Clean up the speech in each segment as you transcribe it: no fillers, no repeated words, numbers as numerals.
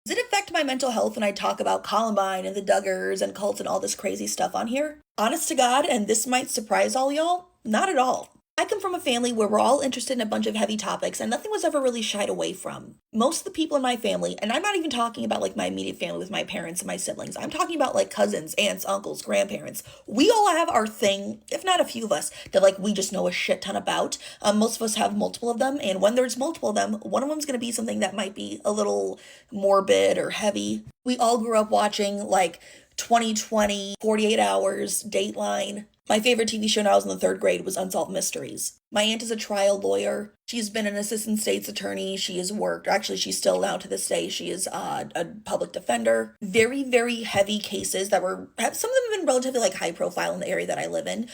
Does it affect my mental health when I talk about Columbine and the Duggars and cults and all this crazy stuff on here? Honest to God, and this might surprise all y'all, not at all. I come from a family where we're all interested in a bunch of heavy topics and nothing was ever really shied away from. Most of the people in my family, and I'm not even talking about like my immediate family with my parents and my siblings, I'm talking about like cousins, aunts, uncles, grandparents. We all have our thing, if not a few of us, that like we just know a shit ton about. Most of us have multiple of them, and when there's multiple of them, one of them's gonna be something that might be a little morbid or heavy. We all grew up watching like 2020, 48 Hours, Dateline. My favorite TV show when I was in the third grade was Unsolved Mysteries. My aunt is a trial lawyer. She's been an assistant state's attorney. She has worked, actually, she's still now to this day. She is a public defender. Very, very heavy cases that were, some of them have been relatively like high profile in the area that I live in.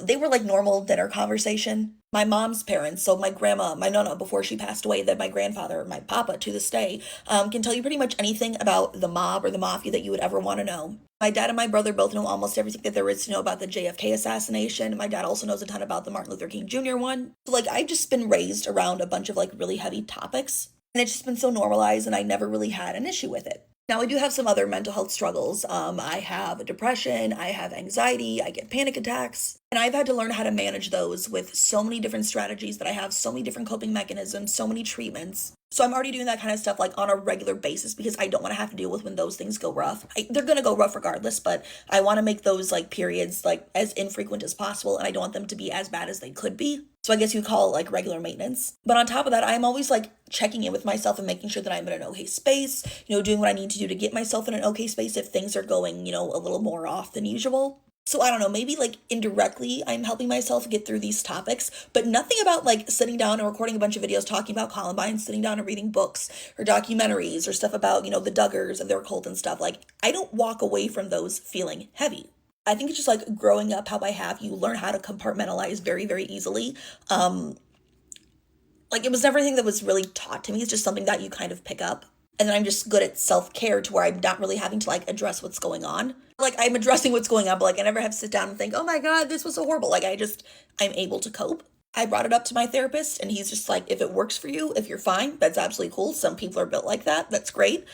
They were like normal dinner conversation. My mom's parents, so my grandma, my nonna, before she passed away, then my grandfather, my papa to this day, can tell you pretty much anything about the mob or the mafia that you would ever want to know. My dad and my brother both know almost everything that there is to know about the JFK assassination. My dad also knows a ton about the Martin Luther King Jr. one. So, like, I've just been raised around a bunch of, like, really heavy topics. And it's just been so normalized, and I never really had an issue with it. Now, I do have some other mental health struggles. I have depression, I have anxiety, I get panic attacks, and I've had to learn how to manage those with so many different strategies that I have, so many different coping mechanisms, so many treatments. So I'm already doing that kind of stuff like on a regular basis because I don't want to have to deal with when those things go rough. They're going to go rough regardless, but I want to make those like periods like as infrequent as possible, and I don't want them to be as bad as they could be. So I guess you call it like regular maintenance. But on top of that, I'm always like checking in with myself and making sure that I'm in an okay space, doing what I need to do to get myself in an okay space if things are going, a little more off than usual. So I don't know, maybe like indirectly I'm helping myself get through these topics, but nothing about like sitting down and recording a bunch of videos talking about Columbine, sitting down and reading books or documentaries or stuff about, the Duggars and their cult and stuff. Like, I don't walk away from those feeling heavy. I think it's just like growing up how I have, you learn how to compartmentalize very, very easily. Like, it was never anything that was really taught to me. It's just something that you kind of pick up. And then I'm just good at self-care to where I'm not really having to like address what's going on. Like, I'm addressing what's going on, but like I never have to sit down and think, oh my God, this was so horrible. Like, I'm able to cope. I brought it up to my therapist and he's just like, if it works for you, if you're fine, that's absolutely cool. Some people are built like that. That's great.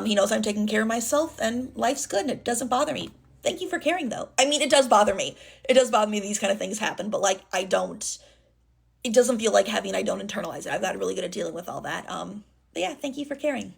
He knows I'm taking care of myself and life's good and it doesn't bother me. Thank you for caring though. I mean, it does bother me. It does bother me these kind of things happen, but like, it doesn't feel like heavy and I don't internalize it. I've got really good at dealing with all that. But yeah, thank you for caring.